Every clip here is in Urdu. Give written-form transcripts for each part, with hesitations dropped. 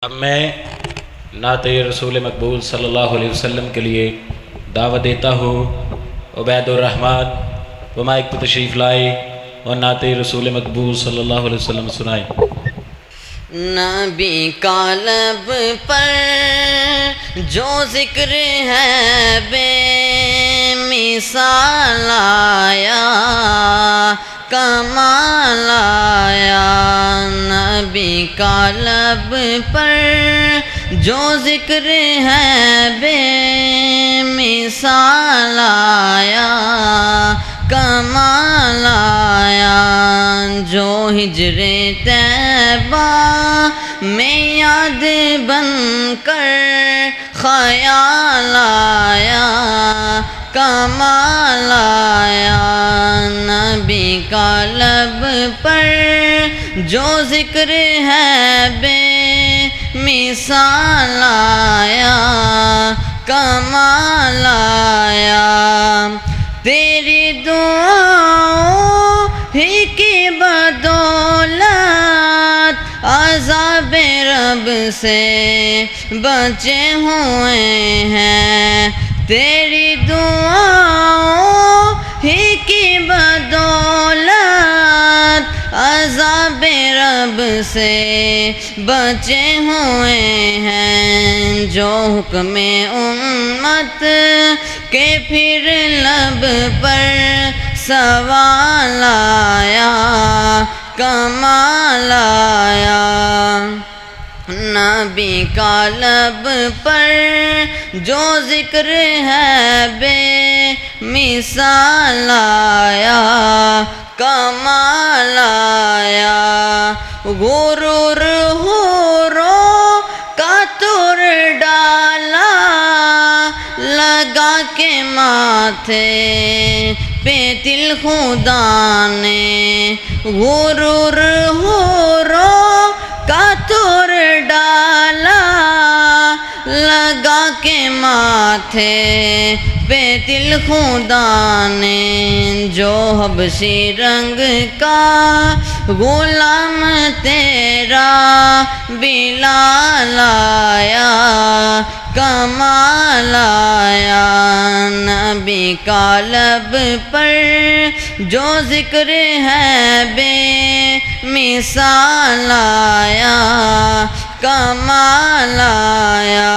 اب میں نعت رسول مقبول صلی اللہ علیہ وسلم کے لیے دعوت دیتا ہوں عبید الرحمن وہ مائک پہ تشریف لائے اور نعت رسول مقبول صلی اللہ علیہ وسلم سنائیں۔ نبی کا لب پر جو ذکر ہے بے مثال آیا، کمال آیا۔ نبی کا لب پر جو ذکر ہے بے مثال آیا، کمال آیا۔ جو ہجر طیبہ میں یاد بن کر خیال آیا، کمال آیا۔ نبی کا لب پر جو ذکر ہے بے مثال آیا، کمال آیا۔ تیری دعاؤں ہی کی بدولت عذاب رب سے بچے ہوئے ہیں، تیری دعاؤں ہی کی بدولت عذاب رب سے بچے ہوئے ہیں۔ جو حکم امت کے پھر لب پر سوال آیا، کمال آیا۔ نبی کا لب پر جو ذکر ہے بے مثال آیا، کمال آیا۔ غرور حوروں کا تور ڈالا لگا کے ماتھے پہ تل خدا نے، غرور حوروں کا تور ڈالا لگا کے ماتھے پہ تل خدا نے۔ جو حبشی رنگ کا غلام تیرا بلال آیا، کمال آیا۔ نبی کا لب پر جو ذکر ہے بے مثال آیا، کمال آیا۔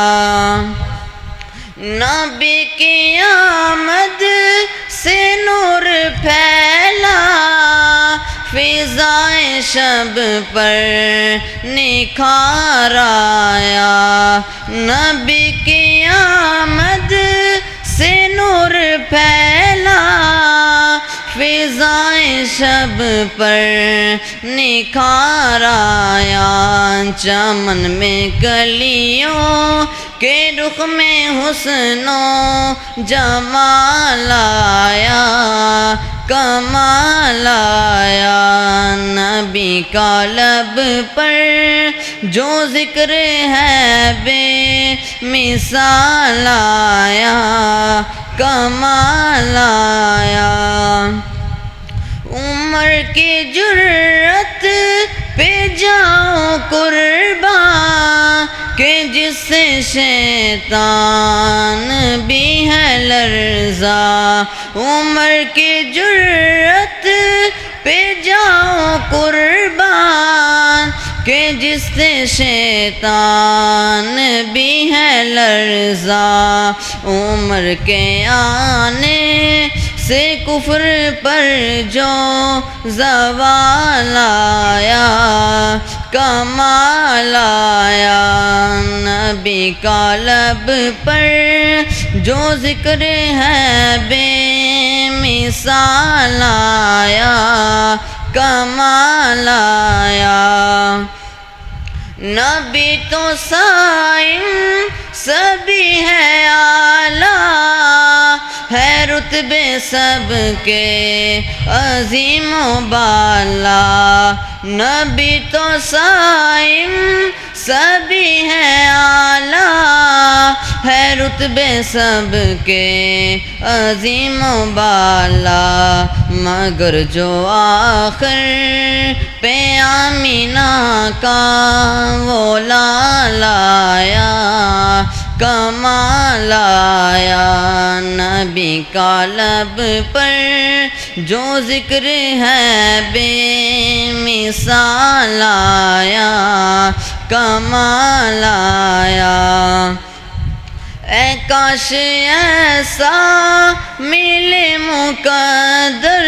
نبی کی آمد سے نور پھیلا، فضائے شب پر نکھار آیا۔ نبی کی آمد سے نور پھیلا، فضائے شب پر نکھار آیا۔ چمن میں کلیوں کے رخ میں حسن و جمال آیا، کمال آیا۔ نبی کا لب پر جو ذکر ہے بے مثال آیا، کمال آیا۔ عمر کی جرت پہ جاؤں قرباں کہ جس سے شیطان بھی ہے لرزاں، عمر کی جرت پہ جاؤں قربان کہ جس سے شیطان بھی ہے لرزاں۔ عمر کے آنے سے کفر پر جو زوال آیا، کمال آیا۔ نبی کا لب پر جو ذکر ہے بے مثال آیا، کمال آیا۔ نبی تو صائم سبھی ہے اعلیٰ، ہے رتبے سب کے عظیم و بالا۔ نبی تو صائم سبھی ہے اعلیٰ، ہے رتبے سب کے عظیم و بالا، مگر جو آخر پہ آمینہ کا وہ لال آیا، کمال آیا۔ نبی کا لب پر جو ذکر ہے بے مثال آیا، کمال آیا۔ اے کاش ایسا ملے مقدر،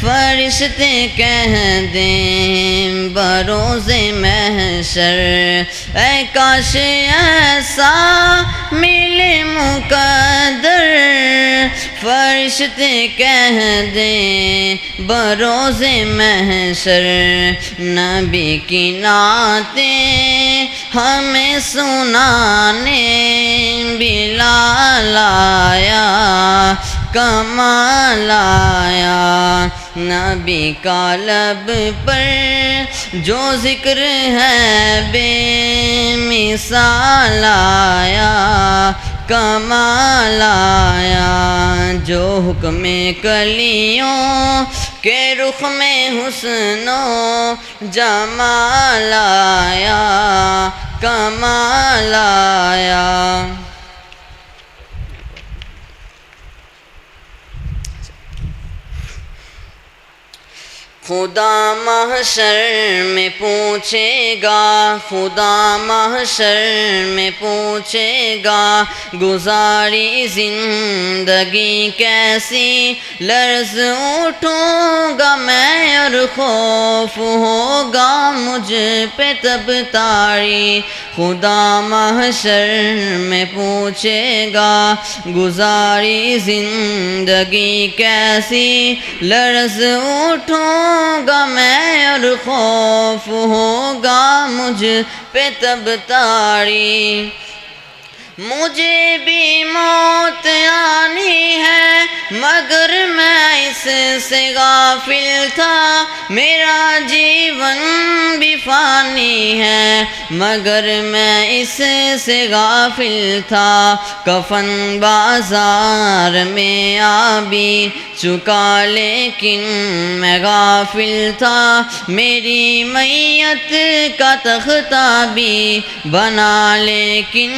فرشتے کہہ دیں بروز محشر۔ اے کاش ایسا ملے مقدر، فرشتے کہہ دیں بروز محشر۔ نبی کی نعتیں ہمیں سنانے بلال آیا، کمال آیا۔ نبی کا لب پر جو ذکر ہے بے مثال آیا، کمال آیا۔ جو حکم کلیوں کے رخ میں حسن و جمال آیا، کمال آیا۔ خدا محشر میں پوچھے گا، خدا محشر میں پوچھے گا، گزاری زندگی کیسی، لرز اٹھوں گا میں اور خوف ہوگا مجھ پہ تب تاری۔ خدا محشر میں پوچھے گا، گزاری زندگی کیسی، لرز اٹھوں گا میں اور خوف ہوگا مجھ پہ تب تاری۔ مجھے بھی موت آنی ہے مگر میں اس سے غافل تھا، میرا جیون بھی فانی ہے مگر میں اس سے غافل تھا۔ کفن بازار میں آ بھی چکا لیکن میں غافل تھا، میری میت کا تختہ بھی بنا لیکن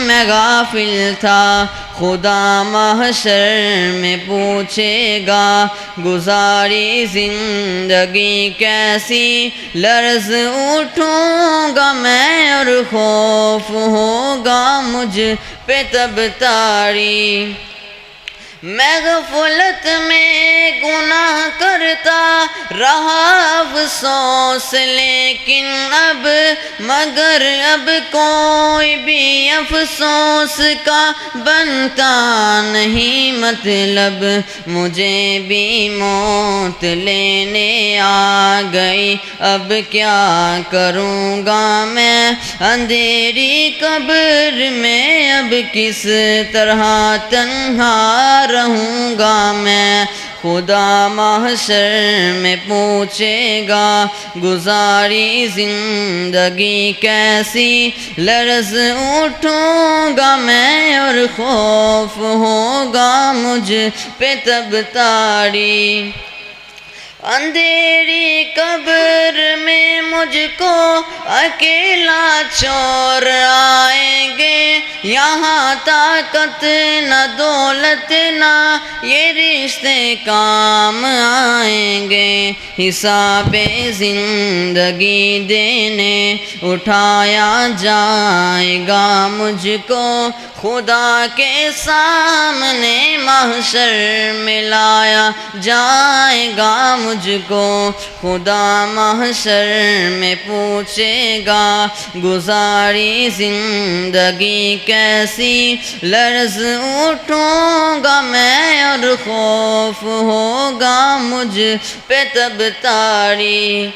میں غافل تھا۔ خدا محشر میں پوچھے گا، گزاری زندگی کیسی، لرز اٹھوں گا میں اور خوف ہوگا مجھ پہ تب تاری۔ میں غفلت میں گناہ کرتا رہا افسوس لیکن اب، مگر اب کوئی بھی افسوس کا بنتا نہیں مطلب۔ مجھے بھی موت لینے آ گئی، اب کیا کروں گا میں اندھیری قبر میں، اب کس طرح تنہا رہوں گا میں۔ خدا محشر میں پوچھے گا، گزاری زندگی کیسی، لرز اٹھوں گا میں اور خوف ہوگا مجھ پہ تب تاری۔ اندھیری قبر میں مجھ کو اکیلا چھوڑ آئیں گے، یہاں طاقت نہ دولت نہ یہ رشتے کام آئیں گے۔ حساب زندگی دینے اٹھایا جائے گا مجھ کو، خدا کے سامنے محشر میں لایا جائے گا مجھ کو۔ خدا محشر میں پوچھے گا، گزاری زندگی کیسی، لرز اٹھوں گا میں اور خوف ہوگا مجھ پہ تب تاری۔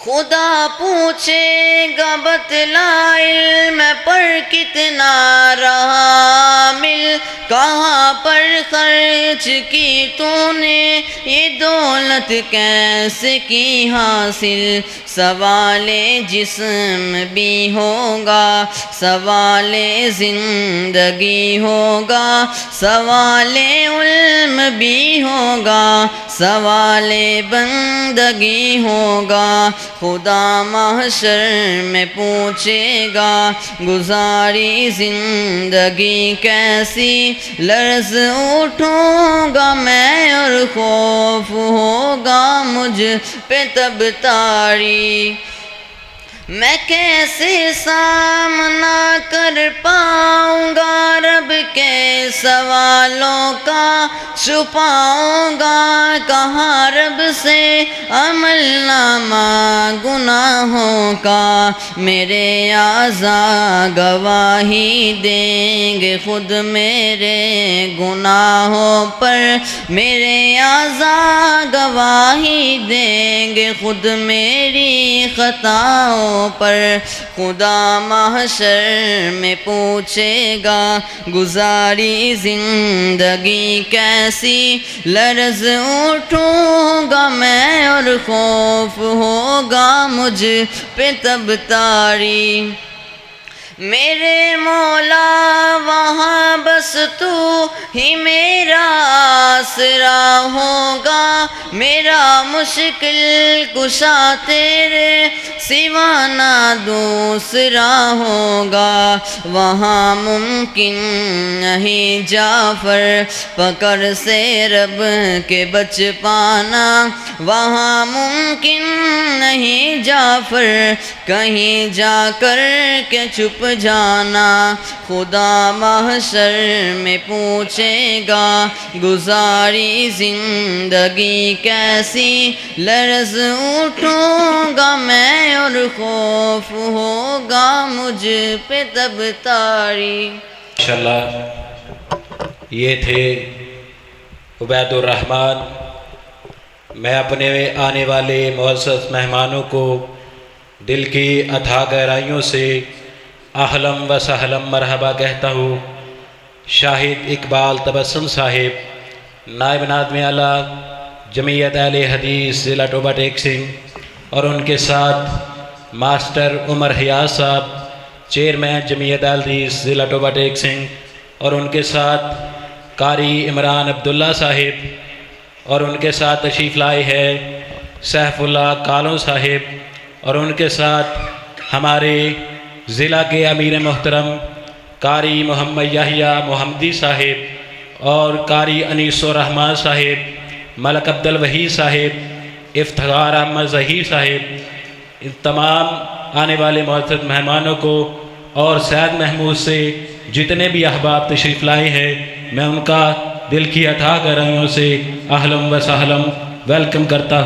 خدا پوچھے گا بتلا علم پر کتنا رہا مل، کہاں پر خرچ کی تو نے یہ دولت کیسے کی حاصل، سوال جسم بھی ہوگا، سوال زندگی ہوگا، سوال علم بھی ہوگا، سوال بندگی ہوگا، خدا محشر میں پوچھے گا گزاری زندگی کیسی، لرز اٹھوں گا میں اور خوف ہوگا مجھ پہ تب طاری، میں کیسے سامنا کر پاؤں گا رب کے سوالوں کا، چھپاؤں گا کہاں رب سے عمل نامہ گناہوں کا، میرے اعضاء گواہی دیں گے خود میرے گناہوں پر، میرے اعضاء گواہی دیں گے خود میری خطاؤں پر، خدا محشر میں پوچھے گا گزاری زندگی کیسی، لرز اٹھوں گا میں اور خوف ہوگا مجھ پہ تب طاری، میرے مولا وہاں بس تو ہی میرا آسرا ہوگا، میرا مشکل کشا تیرے سوا نہ دوسرا ہوگا، وہاں ممکن نہیں جعفر پکڑ سے رب کے بچ پانا، وہاں ممکن نہیں جعفر کہیں جا کر کے چھپ جانا، خدا محشر میں پوچھے گا گزاری زندگی کیسی، لرز اٹھوں گا میں اور خوف ہوگا مجھ پہ تب طاری۔ ماشاءاللہ یہ تھے عبید الرحمن۔ میں اپنے آنے والے معزز مہمانوں کو دل کی اتھاہ گہرائیوں سے اہلاً و سہلاً مرحبا کہتا ہوں۔ شاہد اقبال تبسم صاحب، نائب نادم اعلیٰ جمعیت اہل حدیث ضلع ٹوبہ ٹیک سنگھ، اور ان کے ساتھ ماسٹر عمر حیاض صاحب، چیئرمین جمعیت اہل حدیث ضلع ٹوبہ ٹیک سنگھ، اور ان کے ساتھ قاری عمران عبداللہ صاحب، اور ان کے ساتھ تشریف لائے ہے سیف اللہ کالوں صاحب، اور ان کے ساتھ ہمارے ضلع کے امیر محترم قاری محمد یحییٰ محمدی صاحب، اور قاری انیس الرحمن صاحب، ملک عبد الوحید صاحب، افتخار احمد ظہیر صاحب، ان تمام آنے والے معزز مہمانوں کو اور سید محمود سے جتنے بھی احباب تشریف لائے ہیں، میں ان کا دل کی اتھاہ گہرائیوں سے اہلاً و سہلاً ویلکم کرتا ہوں۔